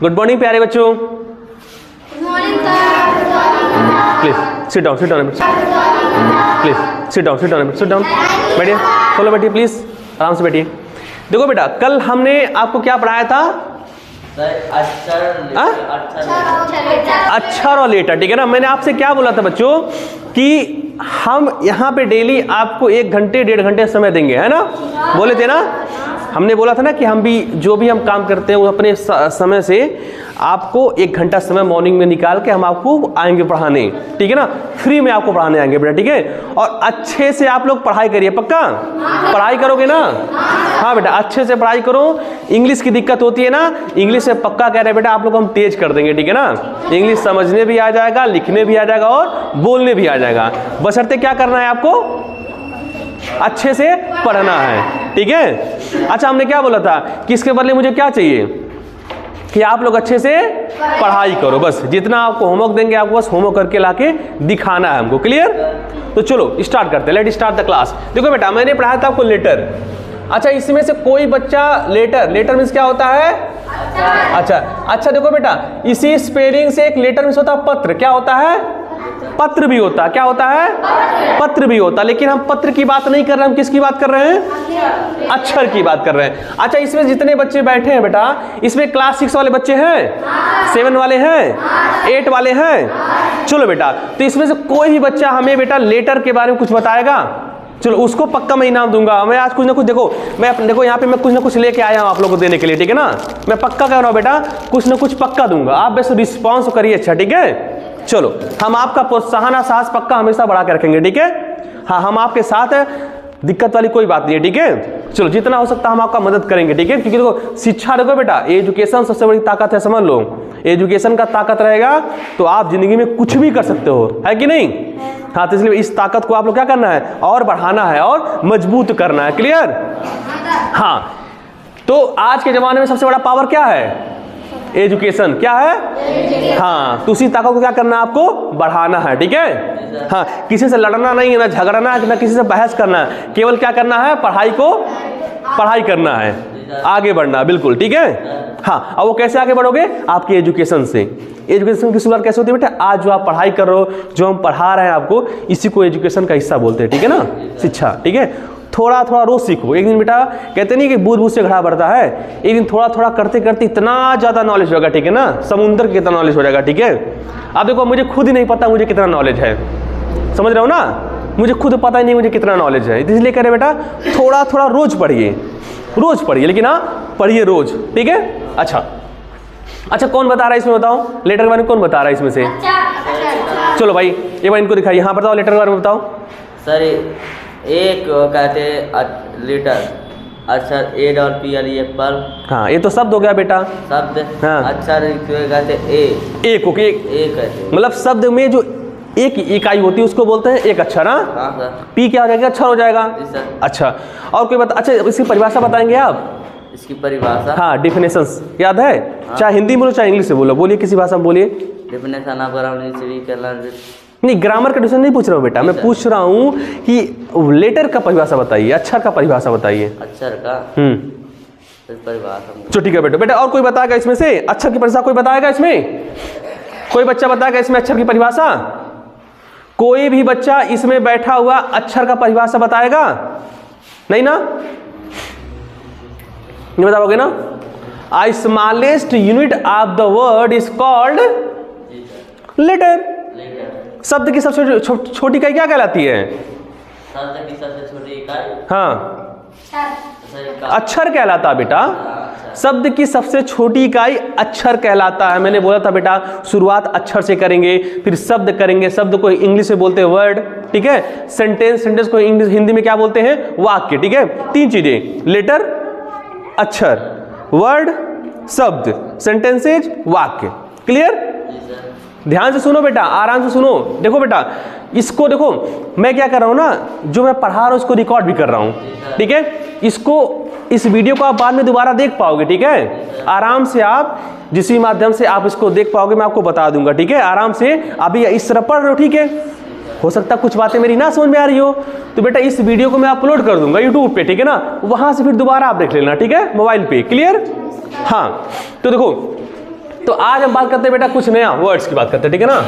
Good morning प्यारे बच्चों। Please sit down please sit down बैठिए, फॉलो बैठिए प्लीज, आराम से बैठिए। देखो बेटा, कल हमने आपको क्या पढ़ाया था? अक्षर और लेटर, ठीक है ना। मैंने आपसे क्या बोला था बच्चों कि हम यहाँ पे डेली आपको 1 घंटे 1.5 घंटे समय देंगे, है ना? बोले थे ना, हमने बोला था ना कि हम भी जो भी हम काम करते हैं वो अपने समय से आपको 1 घंटा समय मॉर्निंग में निकाल के हम आपको आएंगे पढ़ाने, ठीक है ना। फ्री में आपको पढ़ाने आएंगे बेटा, ठीक है। और अच्छे से आप लोग पढ़ाई करिए, पक्का पढ़ाई करोगे ना? हाँ बेटा, अच्छे से पढ़ाई करो। इंग्लिश की दिक्कत होती है ना, इंग्लिश से पक्का कह रहे हैं बेटा आप लोग हम तेज कर देंगे, ठीक है ना। इंग्लिश समझने भी आ जाएगा, लिखने भी आ जाएगा और बोलने भी आ जाएगा। बशर्ते क्या करना है आपको? अच्छे से पढ़ना है, ठीक है। अच्छा, हमने क्या बोला था कि इसके बदले मुझे क्या चाहिए कि आप लोग अच्छे से पढ़ाई करो। बस जितना आपको होमवर्क देंगे आपको बस होमवर्क करके लाके दिखाना है हमको, क्लियर? तो चलो स्टार्ट करते हैं, लेट स्टार्ट द क्लास। देखो बेटा, मैंने पढ़ाया था आपको लेटर। अच्छा, इसमें से कोई बच्चा लेटर मीन्स क्या होता है? अच्छा देखो बेटा, इसी स्पेलिंग से एक लेटर मीन्स होता है पत्र। क्या होता है? पत्र भी होता है। क्या होता है? पत्र भी होता है। लेकिन हम पत्र की बात नहीं कर रहे हैं, हम किसकी बात कर रहे हैं? अक्षर की बात कर रहे हैं। अच्छा, इसमें जितने बच्चे बैठे हैं बेटा, इसमें क्लास 6 वाले बच्चे हैं, 7 वाले हैं, 8 वाले हैं। चलो बेटा, तो इसमें से कोई भी बच्चा हमें बेटा लेटर के बारे में कुछ बताएगा? चलो, उसको पक्का मैं इनाम दूंगा। मैं आज कुछ ना कुछ देखो यहाँ पे मैं कुछ ना कुछ लेके आया हूँ आप लोगों को देने के लिए, ठीक है ना। मैं पक्का कह रहा हूँ बेटा, कुछ ना कुछ पक्का दूंगा। आप बस रिस्पॉन्स करिए, अच्छा ठीक है। चलो, हम आपका प्रोत्साहन और साहस पक्का हमेशा बढ़ा के रखेंगे, ठीक है। हाँ, हम आपके साथ है, दिक्कत वाली कोई बात नहीं है, ठीक है। चलो, जितना हो सकता है हम आपका मदद करेंगे, ठीक है। क्योंकि देखो, शिक्षा देखो बेटा, एजुकेशन सबसे बड़ी ताकत है, समझ लो। एजुकेशन का ताकत रहेगा तो आप जिंदगी में कुछ भी कर सकते हो, है कि नहीं? हाँ, तो इसलिए इस ताकत को आप लोग क्या करना है और बढ़ाना है और मजबूत करना है, क्लियर? हाँ, तो आज के जमाने में सबसे बड़ा पावर क्या है? एजुकेशन। क्या है? हाँ, तो उसी ताकत को क्या करना है आपको? बढ़ाना है, ठीक है। हाँ, किसी से लड़ना नहीं है, ना झगड़ना है, ना किसी से बहस करना है। केवल क्या करना है? पढ़ाई करना है, आगे बढ़ना है, बिल्कुल ठीक है। हाँ, और वो कैसे आगे बढ़ोगे? आपके एजुकेशन से। एजुकेशन की शुरुआत कैसे होती है बेटा? आज जो आप पढ़ाई कर रहे हो, जो हम पढ़ा रहे हैं आपको, इसी को एजुकेशन का हिस्सा बोलते हैं, ठीक है ना, शिक्षा, ठीक है। थोड़ा थोड़ा रोज सीखो। एक दिन बेटा कहते नहीं कि बूंद बूंद से घड़ा भरता है, एक दिन थोड़ा थोड़ा करते करते इतना ज्यादा नॉलेज होगा, ठीक है ना, समुद्र के कितना नॉलेज हो जाएगा, ठीक है। आप देखो, मुझे खुद ही नहीं पता मुझे कितना नॉलेज है, समझ रहे हो ना। मुझे खुद पता ही नहीं मुझे कितना नॉलेज है, इसलिए कह रहे बेटा थोड़ा थोड़ा रोज पढ़िए, लेकिन हाँ पढ़िए रोज, ठीक है। अच्छा, कौन बता रहा है इसमें? बताओ, लेटर के बारे में कौन बता रहा है इसमें से? चलो भाई, ये बार इनको दिखाइए। हाँ, बताओ, लेटर के बारे में बताओ। सर, एक कहते लीटर, अक्षर ए और पी एप्पल। हाँ, ये तो शब्द हो गया बेटा, शब्द। हाँ, अक्षर कहते एक कहते, मतलब शब्द में जो एक इकाई होती है उसको बोलते हैं एक अक्षर। हाँ सर। पी क्या हो जाएगा? अक्षर हो जाएगा। अच्छा, और कोई अच्छा, इसकी परिभाषा बताएंगे आप? इसकी परिभाषा? हाँ, डिफिनेशंस याद है? हाँ। चाहे हिंदी बोलो चाहे इंग्लिश से बोलो, बोलिए किसी भाषा में बोलिए। डिफिनेशन नहीं, ग्रामर का डिफिनेशन नहीं पूछ रहा हूँ बेटा, मैं पूछ रहा हूँ कि लेटर का परिभाषा बताइए, अक्षर का परिभाषा बताइए। अक्षर का परिभाषा? चलो ठीक है बेटा। और कोई बताएगा इसमें से अक्षर की परिभाषा? कोई बताएगा इसमें? कोई बच्चा बताएगा इसमें अक्षर की परिभाषा? कोई भी बच्चा इसमें बैठा हुआ अक्षर का परिभाषा बताएगा? नहीं ना? नहीं बताओगे ना? A smallest unit of the word is called letter. शब्द की सबसे छोटी इकाई क्या कहलाती है? शब्द की सबसे छोटी इकाई? हाँ, अक्षर कहलाता है बेटा। शब्द की सबसे छोटी इकाई अक्षर कहलाता है। मैंने बोला था बेटा, शुरुआत अक्षर से करेंगे, फिर शब्द करेंगे। शब्द को इंग्लिश में बोलते हैं वर्ड, ठीक है। सेंटेंस को इंग्लिश हिंदी में क्या बोलते हैं? वाक्य, ठीक है। 3 चीजें, लेटर, अक्षर, वर्ड, शब्द, सेंटेंसेज, वाक्य, क्लियर? ध्यान से सुनो बेटा, आराम से सुनो। देखो बेटा, इसको देखो, मैं क्या कर रहा हूँ ना, जो मैं पढ़ा रहा हूँ उसको रिकॉर्ड भी कर रहा हूँ, ठीक है। इस वीडियो को आप बाद में दोबारा देख पाओगे, ठीक है। आराम से आप जिस भी माध्यम से आप इसको देख पाओगे मैं आपको बता दूंगा, ठीक है। आराम से अभी इस तरह पढ़ रहे हो, ठीक है। हो सकता है कुछ बातें मेरी ना समझ में आ रही हो, तो बेटा इस वीडियो को मैं अपलोड कर दूंगा यूट्यूब पे, ठीक है ना। वहां से फिर दोबारा आप देख लेना, ठीक है, मोबाइल पे, क्लियर? हाँ, तो देखो तो आज हम बात करते हैं बेटा कुछ नया वर्ड्स की बात करते हैं, ठीक है ना।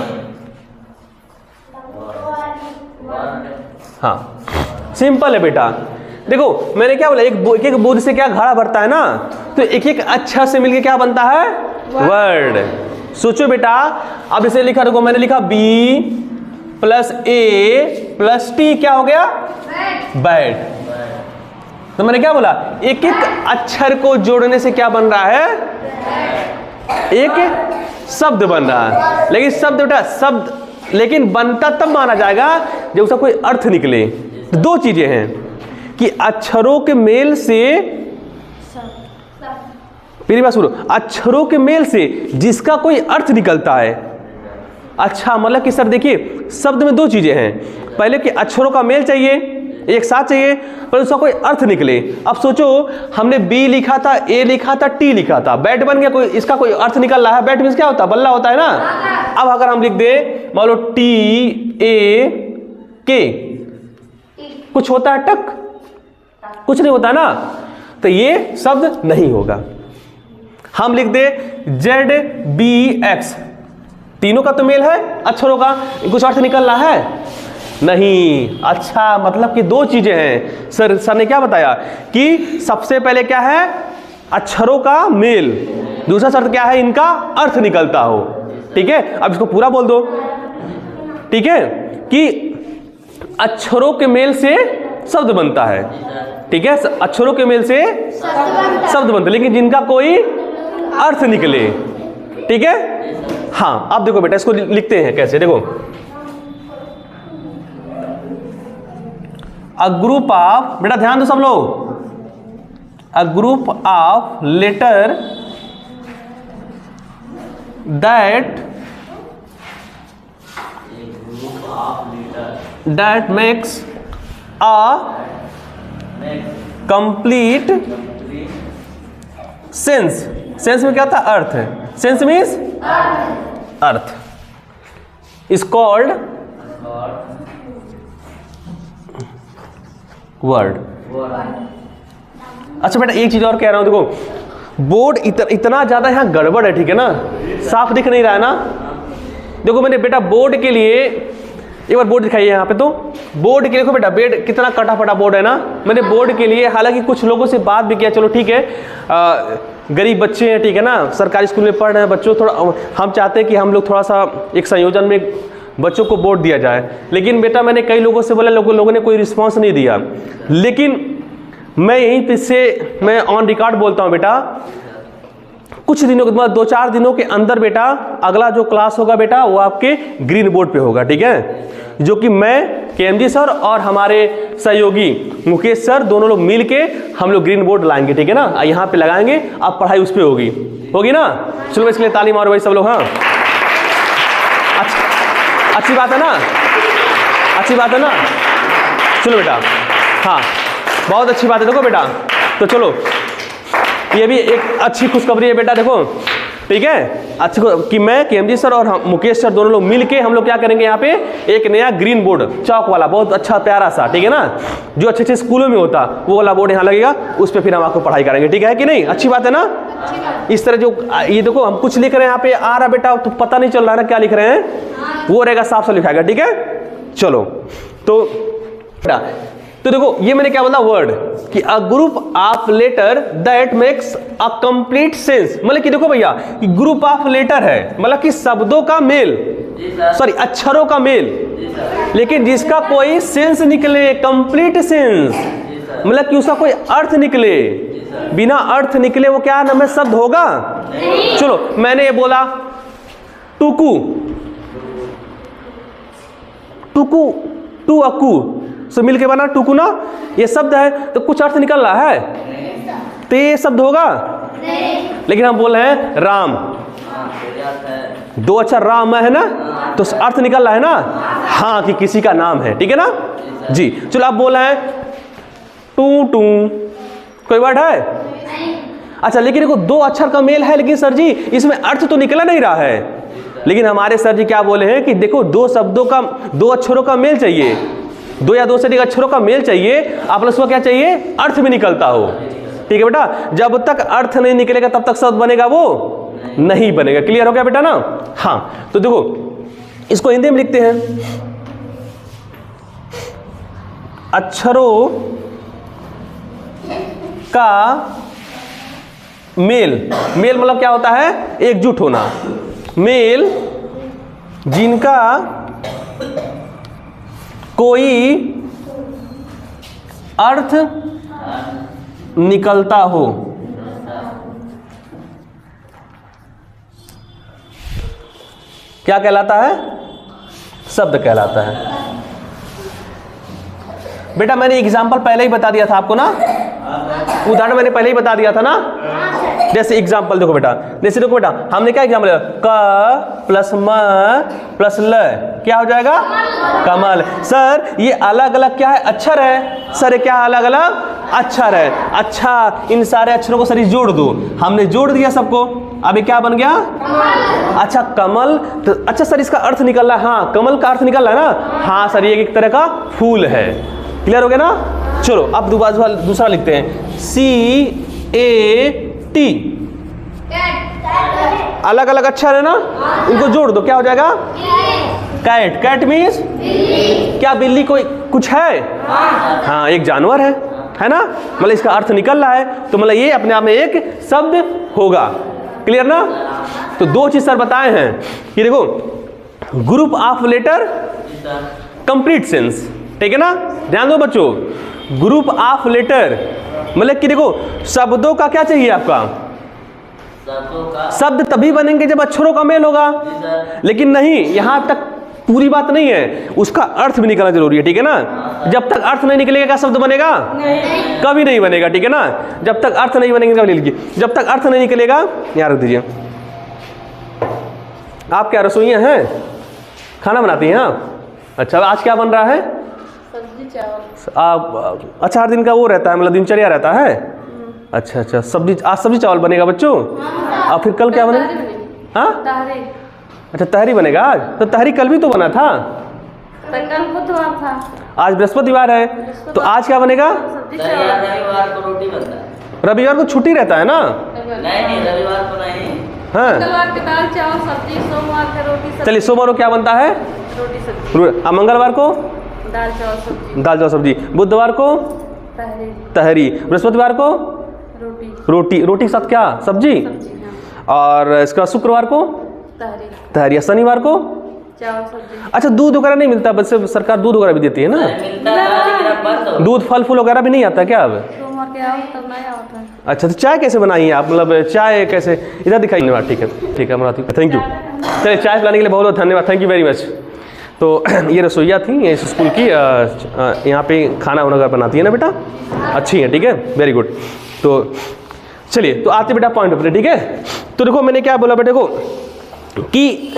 हाँ सिंपल है बेटा। देखो मैंने क्या बोला, एक एक बूंद से क्या घड़ा भरता है ना, तो एक एक अक्षर से मिलके क्या बनता है वर्ड। सोचो बेटा, अब इसे लिखा, देखो मैंने लिखा B + A + T, क्या हो गया बैट। तो मैंने क्या बोला, एक एक अक्षर को जोड़ने से क्या बन रहा है, एक शब्द बन रहा है। लेकिन शब्द बेटा शब्द लेकिन बनता तब माना जाएगा जब उसका कोई अर्थ निकले। तो दो चीजें हैं कि अक्षरों के मेल से, मेरी बात सुनो, अक्षरों के मेल से जिसका कोई अर्थ निकलता है। अच्छा मतलब कि सर देखिए शब्द में दो चीजें हैं, पहले कि अक्षरों का मेल चाहिए, एक साथ चाहिए, पर उसका कोई अर्थ निकले। अब सोचो हमने B लिखा था, A लिखा था, T लिखा था, बैट बन गया, कोई इसका कोई अर्थ निकल रहा है। बैट मीन्स क्या होता है, बल्ला होता है ना। अब अगर हम लिख दे मान लो TAK, कुछ होता है टक, कुछ नहीं होता ना, तो ये शब्द नहीं होगा। हम लिख दे ZBX, तीनों का तो मेल है अक्षरों का, कुछ अर्थ निकल रहा है नहीं। अच्छा मतलब कि दो चीजें हैं। सर ने क्या बताया कि सबसे पहले क्या है अक्षरों का मेल, दूसरा शर्त क्या है इनका अर्थ निकलता हो। ठीक है, अब इसको पूरा बोल दो। ठीक है कि अक्षरों के मेल से शब्द बनता है। ठीक है, अक्षरों के मेल से शब्द बनता है, लेकिन जिनका कोई अर्थ निकले। ठीक है, हाँ अब देखो बेटा इसको लिखते हैं कैसे, देखो अ ग्रुप ऑफ, बेटा ध्यान दो सब लोग, a group of letter that makes a complete sense। Sense में क्या था, अर्थ है। सेंस मीन्स अर्थ, इज कॉल्ड वर्ड। अच्छा बेटा एक चीज और कह रहा हूं, देखो बोर्ड इतना ज्यादा यहां गड़बड़ है, ठीक है ना, साफ दिख नहीं रहा है ना। देखो मैंने बेटा बोर्ड के लिए एक बार बोर्ड दिखाइए यहाँ पे, तो बोर्ड के लिए देखो बेटा बेड कितना कटा फटा बोर्ड है ना। मैंने बोर्ड के लिए हालांकि कुछ लोगों से बात भी किया, चलो ठीक है गरीब बच्चे हैं, ठीक है ना, सरकारी स्कूल में पढ़ रहे हैं बच्चों, थोड़ा हम चाहते हैं कि हम लोग थोड़ा सा एक संयोजन में बच्चों को बोर्ड दिया जाए। लेकिन बेटा मैंने कई लोगों से बोला, लोगों ने कोई रिस्पॉन्स नहीं दिया। लेकिन मैं यहीं पे से मैं ऑन रिकॉर्ड बोलता हूँ बेटा, कुछ दिनों के बाद 2-4 दिनों के अंदर बेटा अगला जो क्लास होगा बेटा वो आपके ग्रीन बोर्ड पे होगा। ठीक है, जो कि मैं KMG सर और हमारे सहयोगी मुकेश सर दोनों लोग मिल के हम लोग ग्रीन बोर्ड लाएंगे। ठीक है ना, यहाँ पे लगाएंगे, अब पढ़ाई उस पर होगी ना। चलो इसके लिए ताली मारो भाई सब लोग। हाँ अच्छी बात है ना, अच्छी बात है ना। चलो बेटा, हाँ बहुत अच्छी बात है। देखो बेटा तो चलो ये भी एक अच्छी खुशखबरी है बेटा, देखो ठीक है अच्छी कि मैं KMG सर और मुकेश सर दोनों लोग मिलके हम लोग क्या करेंगे, यहाँ पे एक नया ग्रीन बोर्ड चौक वाला बहुत अच्छा प्यारा सा, ठीक है ना, जो अच्छे अच्छे स्कूलों में होता वो वाला बोर्ड यहाँ लगेगा, उस पर फिर हम आपको पढ़ाई करेंगे। ठीक है कि नहीं, अच्छी बात है ना। इस तरह जो ये देखो हम कुछ लिख रहे हैं यहाँ पे आ रहा बेटा, तो पता नहीं चल रहा ना क्या लिख रहे हैं, वो रहेगा साफ साफ लिखाएगा। ठीक है चलो तो देखो ये मैंने क्या बोला वर्ड कि a group of letter that makes a complete sense. मतलब कि देखो भैया कि ग्रुप ऑफ लेटर है, मतलब कि शब्दों का मेल, सॉरी अक्षरों का मेल, लेकिन जिसका कोई सेंस निकले, कंप्लीट सेंस, मतलब कि उसका कोई अर्थ निकले। बिना अर्थ निकले वो क्या नाम है, शब्द होगा। चलो मैंने ये बोला टुकू, टुकू टू अकू से मिलके बना टुकू ना, ये शब्द है, तो कुछ अर्थ निकल रहा है, तो ये शब्द होगा नहीं। लेकिन हम बोल रहे हैं राम, दो अक्षर राम है ना, तो अर्थ निकल रहा है ना, हाँ कि किसी का नाम है। ठीक है ना जी। चलो आप बोल रहे हैं टू टू, कोई वर्ड है? अच्छा लेकिन देखो दो अक्षर का मेल है, लेकिन सर जी इसमें अर्थ तो निकला नहीं रहा है। लेकिन हमारे सर जी क्या बोले हैं कि देखो दो शब्दों का, दो अक्षरों का मेल चाहिए, दो या दो से अधिक अक्षरों का मेल चाहिए, आप उसको क्या चाहिए, अर्थ भी निकलता हो। ठीक है बेटा, जब तक अर्थ नहीं निकलेगा तब तक शब्द बनेगा वो नहीं बनेगा। क्लियर हो गया बेटा ना? हाँ, तो देखो इसको हिंदी में लिखते हैं, अक्षरों का मेल। मेल मतलब क्या होता है? एकजुट होना। मेल जिनका कोई अर्थ निकलता हो। क्या कहलाता है? शब्द कहलाता है। बेटा मैंने एग्जाम्पल पहले ही बता दिया था आपको ना, उदाहरण मैंने पहले ही बता दिया था ना। जैसे एग्जाम्पल देखो बेटा, जैसे देखो बेटा हमने क्या एग्जाम्पल लिया, क प्लस म प्लस ल क्या हो जाएगा? कमल। सर ये अलग अलग क्या है? अक्षर है। सर ये क्या अलग अलग अक्षर है? अच्छा, इन सारे अक्षरों को सर जोड़ दो। हमने जोड़ दिया सबको, अभी क्या बन गया? अच्छा कमल। तो अच्छा सर इसका अर्थ निकल रहा है? हाँ, कमल का अर्थ निकल रहा है ना? हाँ सर, ये एक तरह का फूल है। क्लियर हो गया ना? चलो अब दूसरा लिखते हैं, CAT। अलग अलग अक्षर है ना, इनको जोड़ दो, क्या हो जाएगा? कैट। कैट मीन्स क्या? बिल्ली कोई कुछ है? हाँ, एक जानवर है ना? मतलब इसका अर्थ निकल रहा है, तो मतलब ये अपने आप में एक शब्द होगा। क्लियर ना? तो दो चीज सर बताए हैं कि देखो, group of letter, complete sense. ठीक है ना? ध्यान दो बच्चों, ग्रुप ऑफ लेटर मतलब कि देखो शब्दों का क्या चाहिए आपका? शब्द तभी बनेंगे जब अक्षरों का मेल होगा। लेकिन नहीं, यहां तक पूरी बात नहीं है, उसका अर्थ भी निकलना जरूरी है। ठीक है ना? जब तक अर्थ नहीं निकलेगा क्या शब्द बनेगा? नहीं, कभी नहीं बनेगा। ठीक है ना? जब तक अर्थ नहीं बनेंगे, ले लीजिए, जब तक अर्थ नहीं निकलेगा। यहाँ रख दीजिए। आप क्या रसोइया हैं? खाना बनाती हैं आप? अच्छा, आज क्या बन रहा है? सब्जी चावल। आप अच्छा, हर दिन का वो रहता है, मतलब दिनचर्या रहता है? अच्छा अच्छा, सब्जी, आज सब्जी चावल बनेगा बच्चों? और फिर कल क्या बनेगा? हाँ, अच्छा तहरी बनेगा आज। तो तहरी कल भी तो बना था। कल बुधवार था, आज बृहस्पतिवार है, तो आज क्या बनेगा? रविवार को रोटी बनता है। रविवार को छुट्टी रहता है ना? नहीं, रविवार को नहीं। हाँ, मंगलवार के दाल चावल सब्जी, सोमवार का रोटी सब्जी। चलिए, सोमवार को क्या बनता है? रोटी सब्जी। मंगलवार को दाल चावल सब्जी। दाल चावल सब्जी। बुधवार को तहरी। तहरी। बृहस्पतिवार को रोटी। रोटी। रोटी के साथ क्या? सब्जी। हाँ। और इसका शुक्रवार को तहरी। तहरी। शनिवार को चावल सब्जी। अच्छा, दूध वगैरह नहीं मिलता? बस सरकार दूध वगैरह भी देती है ना? मिलता था लेकिन अब बंद हो गया। दूध फल फूल वगैरह भी नहीं आता क्या अब? सोमवार के आओ तब नहीं आता है। अच्छा, तो चाय कैसे बनाई है आप? मतलब चाय कैसे? इधर दिखाइए। ठीक है, ठीक है, बनाती हूँ। Thank you. चलिए, चाय पिलाने के लिए बहुत बहुत धन्यवाद। Thank you very much. तो ये रसोइया थी ये स्कूल की, यहाँ पे खाना वाना बनाती है ना बेटा? अच्छी है, ठीक है, वेरी गुड। तो चलिए, तो आते बेटा पॉइंट पर। ठीक है, तो देखो मैंने क्या बोला बेटे को कि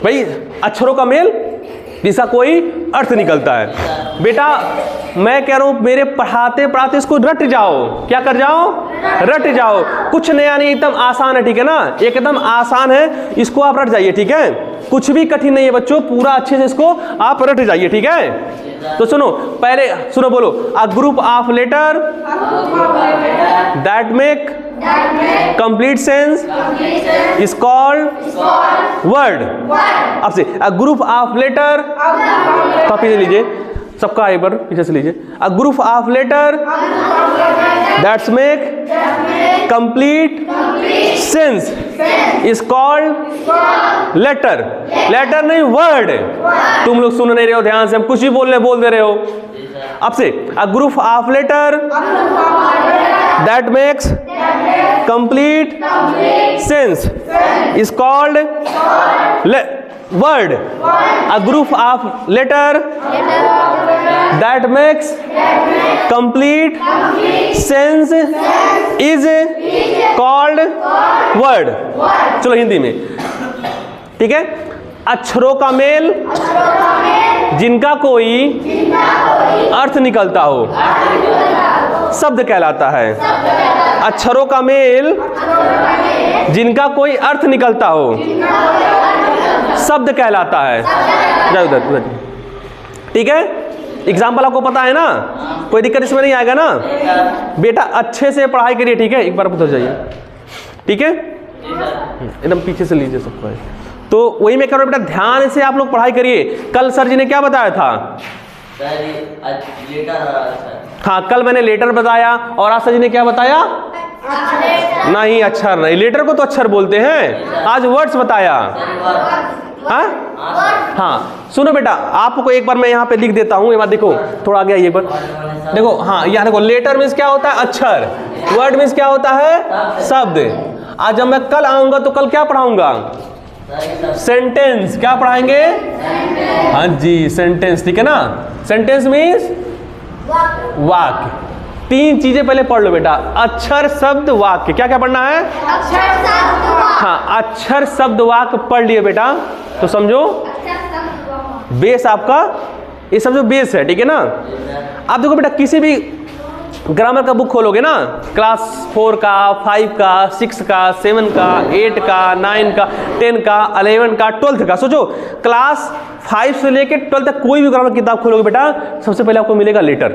भाई अक्षरों का मेल जिसका कोई अर्थ निकलता है। बेटा मैं कह रहा हूँ मेरे पढ़ाते पढ़ाते इसको रट जाओ। क्या कर जाओ? रट जाओ। कुछ नया नहीं, एकदम आसान है। ठीक है ना? एकदम आसान है, इसको आप रट जाइए। ठीक है, कुछ भी कठिन नहीं है बच्चों, पूरा अच्छे से इसको आप रट जाइए। ठीक है, तो सुनो, पहले सुनो, बोलो, a group of letter that make complete sense is called word. अब से a group of letter, copy से लीजिए, सबका एक बार पीछे से लीजिए। A group of letter that's make complete sense is called letter. Letter नहीं, वर्ड। तुम लोग सुन नहीं रहे हो ध्यान से, हम कुछ भी बोल दे रहे हो। अब से a group of letter that makes complete sense is called word. A group of letter that makes complete sense is called word. चलो हिंदी में, ठीक है। अक्षरों का मेल जिनका कोई अर्थ निकलता हो शब्द कहलाता है। अक्षरों का मेल जिनका कोई अर्थ निकलता हो शब्द कहलाता है। जाओ उधर। ठीक है, एग्जाम्पल आपको पता है ना, कोई दिक्कत इसमें नहीं आएगा ना। बेटा अच्छे से पढ़ाई करिए, ठीक है। एक बार उधर जाइए, ठीक है। एकदम पीछे से लीजिए सबको। तो वही मैं कर रहा हूँ बेटा, ध्यान से आप लोग पढ़ाई करिए। कल सर जी ने क्या बताया था? हाँ, कल मैंने लेटर बताया और आज सर जी ने क्या बताया? नहीं, अक्षर नहीं, लेटर को तो अक्षर बोलते हैं, आज वर्ड्स बताया। हाँ सुनो बेटा, आपको एक बार मैं यहाँ पे लिख देता हूँ, ये बात देखो, थोड़ा आगे आइए एक बार, देखो। हाँ यहाँ देखो, लेटर मीन्स क्या होता है? अक्षर। वर्ड मीन्स क्या होता है? शब्द। आज जब मैं कल आऊंगा तो कल क्या पढ़ाऊंगा? सेंटेंस। क्या पढ़ाएंगे? हाँ जी, सेंटेंस, ठीक है ना। सेंटेंस मीन्स वाक्य। तीन चीजें पहले पढ़ लो बेटा, अक्षर, शब्द, वाक्य। क्या क्या पढ़ना है? हाँ, अक्षर, शब्द, वाक्य पढ़ लिए बेटा, तो समझो बेस आपका, ये समझो बेस है, ठीक है ना। आप देखो बेटा, किसी भी ग्रामर का बुक खोलोगे ना, क्लास 4 का, 5 का, 6 का, 7 का, 8 का, 9 का, 10 का, 11 का, 12 का, सोचो क्लास 5 से लेके 12 तक कोई भी ग्रामर किताब खोलोगे बेटा, सबसे पहले आपको मिलेगा लेटर,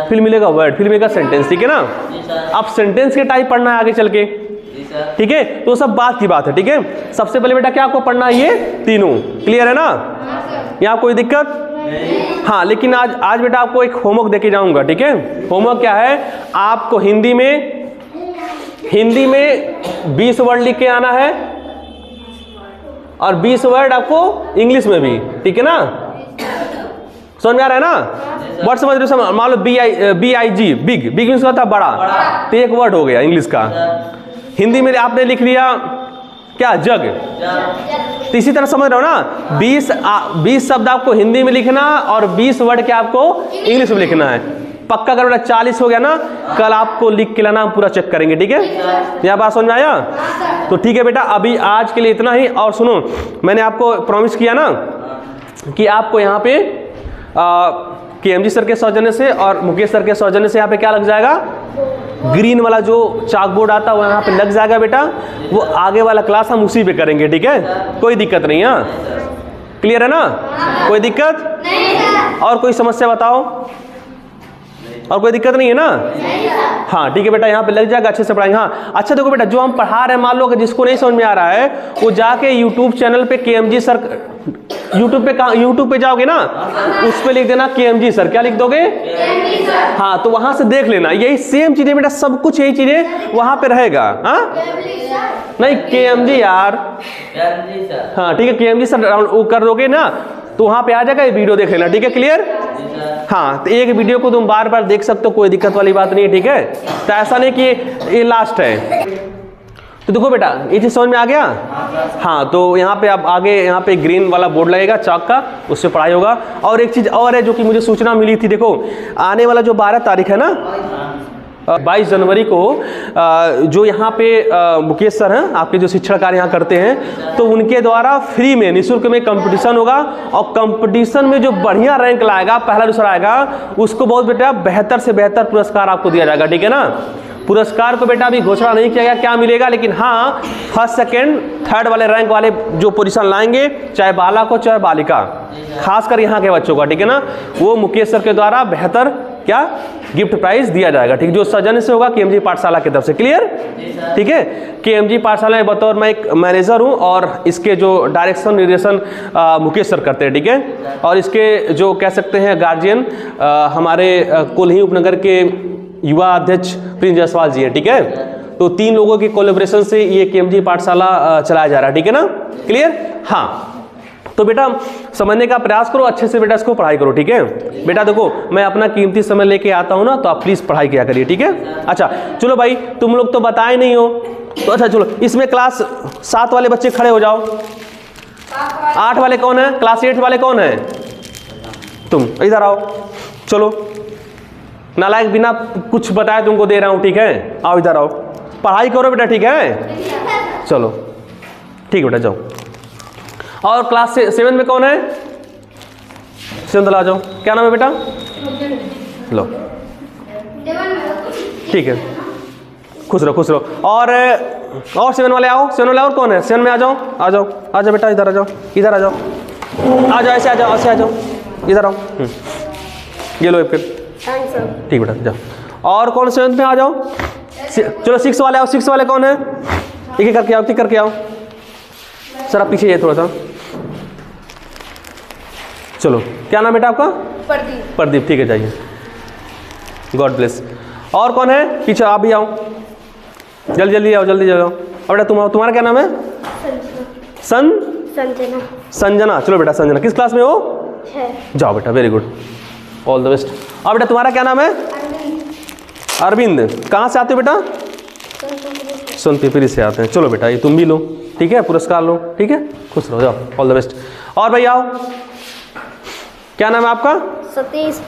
फिर मिलेगा वर्ड, फिर मिलेगा सेंटेंस, ठीक है ना। अब सेंटेंस के टाइप पढ़ना है आगे चल के, ठीक है, तो सब बात की बात है, ठीक है। सबसे पहले बेटा क्या आपको पढ़ना है? ये तीनों। क्लियर है ना? यहाँ कोई दिक्कत? हाँ, लेकिन आज बेटा आपको एक होमवर्क देके जाऊंगा, ठीक है। होमवर्क क्या है? आपको हिंदी में 20 वर्ड लिख के आना है और 20 वर्ड आपको इंग्लिश में भी, ठीक है ना। समझ में आ रहा है ना? वर्ड समझ रहे हो? मान लो BIG, बिग मीन्स होता है बड़ा, तो एक वर्ड हो गया इंग्लिश का। हिंदी में आपने लिख लिया क्या? जग। तो इसी तरह समझ रहे हो ना, 20 शब्द आपको हिंदी में लिखना और 20 वर्ड के आपको इंग्लिश में लिखना है। पक्का करो बेटा, 40 हो गया ना, कल आपको लिख के लाना, हम पूरा चेक करेंगे, ठीक है। यह बात समझ में आया? तो ठीक है बेटा, अभी आज के लिए इतना ही। और सुनो, मैंने आपको प्रॉमिस किया ना कि आपको यहाँ पे KMG सर के सौजन्य से और मुकेश सर के सौजन्य से यहाँ पे क्या लग जाएगा? ग्रीन वाला जो चाक बोर्ड आता है वो यहाँ पे लग जाएगा बेटा। वो आगे वाला क्लास हम उसी पे करेंगे, ठीक है, कोई दिक्कत नहीं है। क्लियर है ना? कोई दिक्कत नहीं? और कोई समस्या बताओ? और कोई दिक्कत नहीं है ना? हाँ ठीक है बेटा, यहाँ पे लग जाएगा, अच्छे से पढ़ाएंगे। हाँ अच्छा देखो बेटा, जो हम पढ़ा रहे हैं, मान लो कि जिसको नहीं समझ में आ रहा है वो जाके यूट्यूब चैनल पे KMG सर, यूट्यूब पे जाओगे ना, उस पे लिख देना KMG सर। क्या लिख दोगे? हाँ, तो वहां से देख लेना, यही सेम चीजें बेटा, सब कुछ यही चीजें वहां पे रहेगा। हाँ नहीं, KMG यार, हाँ ठीक है, KMG सर वो कर दोगे ना तो वहां पे आ जाएगा, ये वीडियो देख लेना, ठीक है। क्लियर? हाँ, तो एक वीडियो को तुम बार बार देख सकते हो, कोई दिक्कत वाली बात नहीं है, ठीक है। तो ऐसा नहीं कि ये लास्ट है। तो देखो बेटा, ये चीज समझ में आ गया? हाँ, तो यहाँ पे आप आगे, यहाँ पे ग्रीन वाला बोर्ड लगेगा चाक का, उससे पढ़ाई होगा। और एक चीज और है जो कि मुझे सूचना मिली थी, देखो आने वाला जो 12 तारीख है ना, 22 जनवरी को जो यहाँ पे मुकेश सर हैं, आपके जो शिक्षण कार्य यहाँ करते हैं, तो उनके द्वारा फ्री में, निःशुल्क में कंपटीशन होगा। और कंपटीशन में जो बढ़िया रैंक लाएगा, पहला दूसरा आएगा, उसको बहुत बेटा बेहतर से बेहतर पुरस्कार आपको दिया जाएगा, ठीक है ना। पुरस्कार को बेटा अभी घोषणा नहीं किया गया क्या मिलेगा, लेकिन हाँ, फर्स्ट सेकेंड थर्ड वाले रैंक वाले जो पोजीशन लाएंगे, चाहे बालक हो चाहे बालिका, खासकर यहाँ के बच्चों का, ठीक है ना, वो मुकेश सर के द्वारा बेहतर क्या गिफ्ट प्राइज दिया जाएगा, ठीक, जो सौजन्य से होगा KMG पाठशाला की तरफ से। क्लियर? ठीक है। KMG पाठशाला में बतौर मैं एक मैनेजर हूँ और इसके जो डायरेक्शन निर्देशन मुकेश सर करते हैं, ठीक है। और इसके जो कह सकते हैं गार्जियन हमारे कोल्ही उपनगर के युवा अध्यक्ष प्रिंस जायसवाल जी है, ठीक है। तो 3 लोगों की कोलैबोरेशन से ये KMG पाठशाला चलाया जा रहा है, ठीक है ना। क्लियर? हाँ, तो बेटा समझने का प्रयास करो, अच्छे से बेटा इसको पढ़ाई करो, ठीक है। बेटा देखो, मैं अपना कीमती समय लेके आता हूँ ना, तो आप प्लीज़ पढ़ाई किया करिए, ठीक है। अच्छा चलो भाई, तुम लोग तो बताए नहीं हो, तो अच्छा चलो, इसमें क्लास 7 वाले बच्चे खड़े हो जाओ। 8 वाले कौन है? क्लास 8 वाले कौन है? तुम इधर आओ, चलो। नालायक बिना कुछ बताए तुमको दे रहा हूँ, ठीक है। आओ इधर आओ, पढ़ाई करो बेटा, ठीक है। चलो ठीक है बेटा, जाओ। और क्लास 7 में कौन है? 7 आ जाओ। क्या नाम है बेटा? लो, ठीक है, खुश रहो खुश रहो। और 7 वाले आओ, 7 वाले और कौन है? 7 में आ जाओ, आ जाओ, आ जाओ बेटा, इधर आ जाओ, इधर आ जाओ, आ जाओ, ऐसे आ जाओ, ऐसे आ जाओ, इधर आओ। ये लो फिर, ठीक बेटा, जाओ। और कौन 7 में आ जाओ? चलो 6 वाले आओ। 6 वाले कौन है? एक एक करके आओ, एक करके आओ। सर आप पीछे ये थोड़ा सा। चलो, क्या नाम बेटा आपका? प्रदीप। प्रदीप, ठीक है, जाइए। God bless. और कौन है? पीछे आप भी आओ, जल्दी जल्दी आओ, जल्दी जल्दी आओ। और बेटा तुम्हारा क्या नाम है? संजना। संजना। चलो बेटा संजना, किस क्लास में हो? 6। जाओ बेटा, very good, all the best. और बेटा तुम्हारा क्या नाम है? अरविंद। कहाँ से आते हो बेटा? सोनपिपरी से आते हैं। चलो बेटा ये तुम भी लो, ठीक है, पुरस्कार लो, ठीक है, खुश रहो, जाओ, ऑल द बेस्ट। और भाई आओ, क्या नाम है आपका? सतीश।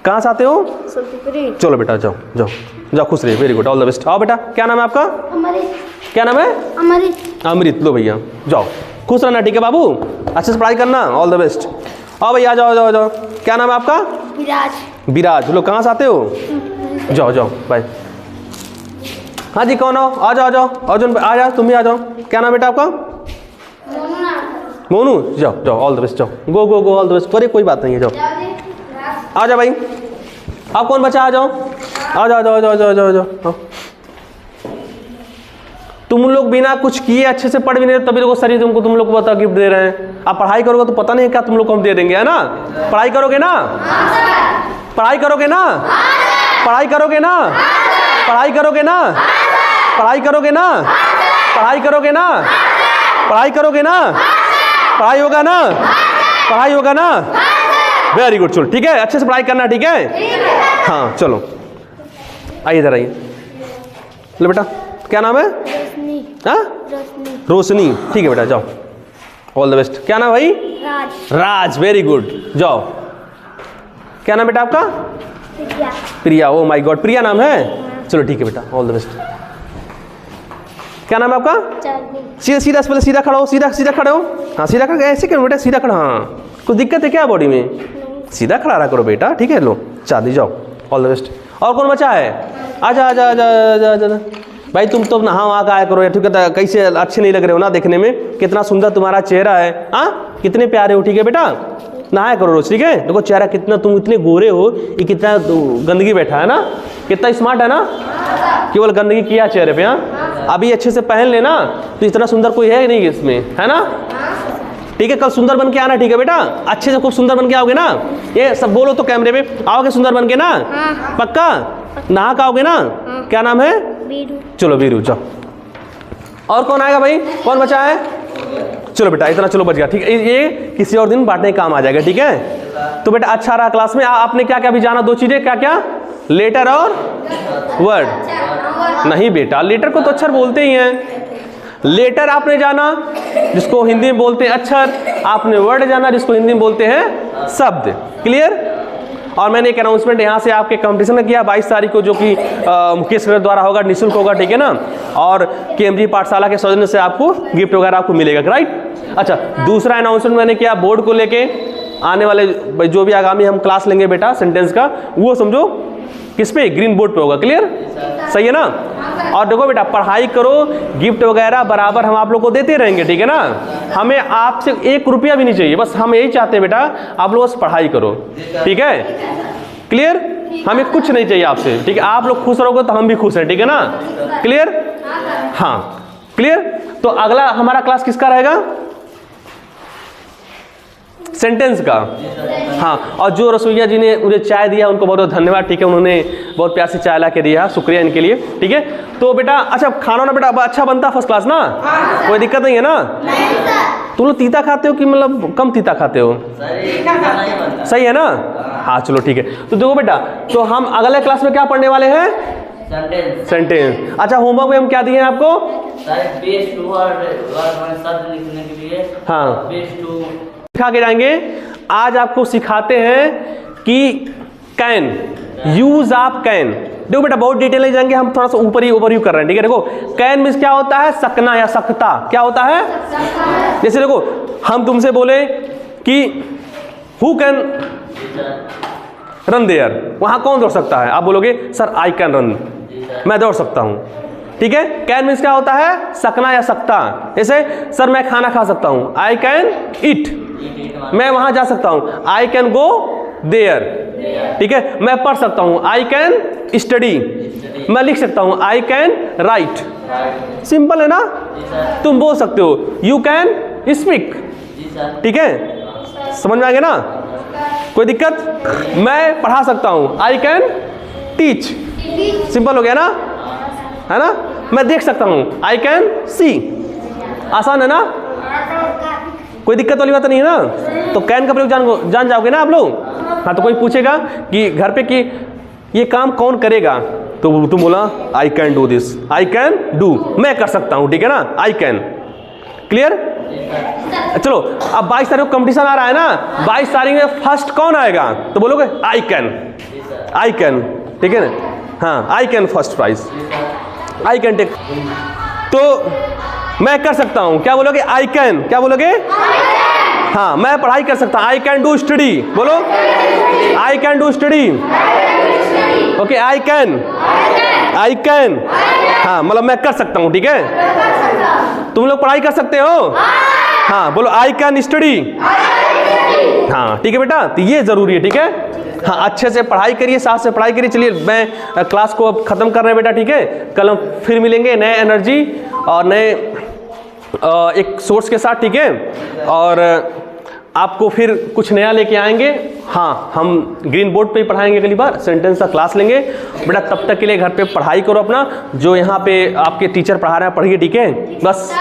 कहाँ से आते हो? सोनपिपरी। चलो बेटा जाओ जाओ जाओ, खुश रहिए, very good, all the best. आओ बेटा, क्या नाम है आपका? अमृत। क्या नाम है? अमृत। अमृत। लो भैया जाओ, खुश रहना, ठीक है बाबू, अच्छे से पढ़ाई करना, ऑल द बेस्ट। आओ भैया, जाओ जाओ जाओ। क्या नाम है आपका? विराज। विराज। लो कहाँ से आते हो? जाओ जाओ, बाय। हाँ जी, कौन हो? आ जाओ आ जाओ, अर्जुन आ जाओ, तुम भी आ जाओ। क्या नाम बेटा आपका? मोनू। जाओ जाओ, ऑल द बेस्ट, जाओ, गो गो गो, ऑल द बेस्ट। अरे कोई बात नहीं है, जाओ आ जाओ भाई। आप कौन बचा? आ जाओ आ जाओ जाओ जाओ जाओ जाओ जाओ। तुम लोग बिना कुछ किए अच्छे से पढ़ भी नहीं रहे, तभी लोग सर तुमको तुम लोग को पता गिफ्ट दे रहे हैं। आप पढ़ाई करोगे तो पता नहीं क्या तुम लोग को हम दे देंगे, है ना? पढ़ाई करोगे ना? पढ़ाई करोगे ना? पढ़ाई करोगे ना? पढ़ाई करोगे ना? पढ़ाई करोगे ना? पढ़ाई करोगे ना? पढ़ाई करोगे ना? पढ़ाई होगा ना? पढ़ाई होगा ना? Very good. चलो ठीक है, अच्छे से पढ़ाई करना, ठीक है? हाँ चलो, आइए इधर आइए। लो बेटा, क्या नाम है? रोशनी। हाँ, रोशनी, ठीक है बेटा, जाओ, ऑल द बेस्ट। क्या नाम भाई? राज। राज, वेरी गुड, जाओ। क्या नाम बेटा आपका? प्रिया। प्रिया। ओ माय गॉड, प्रिया नाम है? चलो ठीक है बेटा, ऑल द बेस्ट। क्या नाम है आपका? चांदनी। सीधा सीधा, पहले सीधा खड़ा हो, सीधा सीधा खड़े हो। हाँ सीधा खड़ा, ऐसे क्यों बेटा, सीधा खड़ा। हाँ, कुछ दिक्कत है क्या बॉडी में? सीधा खड़ा रहा करो बेटा, ठीक है। लो चांदी, जाओ, ऑल द बेस्ट। और कौन बचा है? आजा आजा आजा आजा आजा भाई, तुम तो नहा वहाँ का आया करो, ठीक है? कैसे अच्छे नहीं लग रहे हो ना देखने में, कितना सुंदर तुम्हारा चेहरा है, हाँ कितने प्यारे हो, ठीक है बेटा? नहाया करो रोज, ठीक है? देखो चेहरा कितना, तुम इतने गोरे हो, ये कितना गंदगी बैठा है ना, कितना स्मार्ट है ना, केवल गंदगी किया चेहरे पे। हाँ अभी अच्छे से पहन लेना तो इतना सुंदर कोई है नहीं इसमें, है ना? ठीक है, कल सुंदर बन के आना, ठीक है बेटा? अच्छे से खूब सुंदर बन के आओगे ना? ये सब बोलो तो कैमरे पे, आओगे सुंदर बन के ना? पक्का? नहा के आओगे ना? क्या नाम है? बीरू। चलो बीरू, जाओ। और कौन आएगा भाई? कौन बचा है? चलो बेटा, इतना चलो बच गया, ठीक है? ये किसी और दिन बांटने काम आ जाएगा, ठीक है? तो बेटा अच्छा रहा क्लास में। आपने क्या क्या भी जाना? दो चीजें, क्या क्या? लेटर और वर्ड। नहीं बेटा, लेटर को तो अक्षर बोलते ही हैं। लेटर आपने जाना, जिसको हिंदी में बोलते हैं अक्षर। आपने वर्ड जाना, जिसको हिंदी में बोलते हैं शब्द। क्लियर? और मैंने एक अनाउंसमेंट यहाँ से आपके कंपटीशन में किया 22 तारीख को, जो कि मुकेश सर द्वारा होगा, निःशुल्क होगा, ठीक है ना? और केएमजी पाठशाला के सौजन्य से आपको गिफ्ट वगैरह आपको मिलेगा, राइट? अच्छा, दूसरा अनाउंसमेंट मैंने किया बोर्ड को लेके, आने वाले जो भी आगामी हम क्लास लेंगे बेटा सेंटेंस का, वो समझो किस पे? ग्रीन बोर्ड पे होगा। क्लियर? सही है ना? और देखो बेटा, पढ़ाई करो, गिफ्ट वगैरह बराबर हम आप लोग को देते रहेंगे, ठीक है ना? हमें आपसे 1 रुपया भी नहीं चाहिए, बस हम यही चाहते हैं बेटा, आप लोग बस पढ़ाई करो, ठीक है? क्लियर? हमें कुछ नहीं चाहिए आपसे, ठीक है? आप लोग खुश रहोगे तो हम भी खुश हैं, ठीक है ना? क्लियर? हाँ क्लियर? तो अगला हमारा क्लास किसका रहेगा? सेंटेंस का। हाँ, और जो रसोईया जी ने मुझे चाय दिया उनको बहुत बहुत धन्यवाद, ठीक है? उन्होंने बहुत प्यार से चाय ला के दिया, शुक्रिया इनके लिए, ठीक है? तो बेटा अच्छा, खाना ना बेटा अच्छा बनता, फर्स्ट क्लास ना? कोई दिक्कत नहीं है ना? तुम लोग तीता खाते हो कि मतलब कम तीता खाते हो? सही है ना? हाँ चलो ठीक है। तो देखो बेटा, तो हम अगले क्लास में क्या पढ़ने वाले हैं? सेंटेंस। अच्छा, होमवर्क में हम क्या दिए हैं आपको? बेस टू शब्द लिखने के लिए। हाँ, बेस टू सिखा के जाएंगे। आज आपको सिखाते हैं कि कैन, यूज आप कैन। देखो बेटा, बहुत डिटेल में जाएंगे, हम थोड़ा सा ऊपर ही ओवरव्यू कर रहे हैं, ठीक है? देखो, कैन मींस क्या होता है? सकना या सकता। क्या होता है? जैसे देखो, हम तुमसे बोले कि हु कैन रन देयर, वहां कौन दौड़ सकता है? आप बोलोगे सर आई कैन रन, मैं दौड़ सकता हूं, ठीक है? कैन मींस क्या होता है? सकना या सकता। जैसे सर मैं खाना खा सकता हूं, आई कैन ईट, मैं वहां जा सकता हूं, आई कैन गो देयर, ठीक है? मैं पढ़ सकता हूं, आई कैन स्टडी, मैं लिख सकता हूं, आई कैन राइट, सिंपल है ना? जी सर। तुम बोल सकते हो यू कैन स्पीक, जी सर। ठीक है, समझ में आ गया ना? कोई दिक्कत? मैं पढ़ा सकता हूँ, आई कैन टीच, सिंपल हो गया ना, है ना? मैं देख सकता हूँ, आई कैन सी, आसान है ना? कोई दिक्कत वाली बात नहीं है ना? तो कैन का प्रयोग जान जाओगे ना आप लोग? हाँ, तो कोई पूछेगा कि घर पे कि ये काम कौन करेगा, तो तुम बोला I can do this, I can do, मैं कर सकता हूँ, ठीक है ना? I can, clear? चलो, अब 22 तारीख को कंपटीशन आ रहा है ना, 22 तारीख में फर्स्ट कौन आएगा, तो बोलोगे आई कैन, आई कैन, ठीक है ना? हाँ, I can first prize, I can take, तो मैं कर सकता हूँ, क्या बोलोगे? आई कैन, क्या बोलोगे? हाँ, मैं पढ़ाई कर सकता हूँ, आई कैन डू स्टडी, बोलो I can do study, okay, I can, हाँ, मतलब मैं कर सकता हूँ, ठीक है? तुम लोग पढ़ाई कर सकते हो? हाँ, बोलो आई कैन स्टडी, हाँ, ठीक है बेटा, तो ये जरूरी है, ठीक है? हाँ, अच्छे से पढ़ाई करिए, साथ से पढ़ाई करिए। चलिए, मैं क्लास को अब खत्म कर रहे हैं बेटा, ठीक है? कल हम फिर मिलेंगे नए एनर्जी और नए एक सोर्स के साथ, ठीक है? और आपको फिर कुछ नया लेके आएंगे। हाँ, हम ग्रीन बोर्ड पे ही पढ़ाएंगे, अगली बार सेंटेंस का क्लास लेंगे बेटा। तब तक के लिए घर पे पढ़ाई करो अपना, जो यहाँ पे आपके टीचर पढ़ा रहे हैं पढ़िए, ठीक है? बस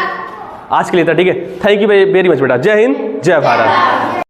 आज के लिए था, ठीक है? थैंक यू वेरी मच बेटा। जय हिंद, जय भारत।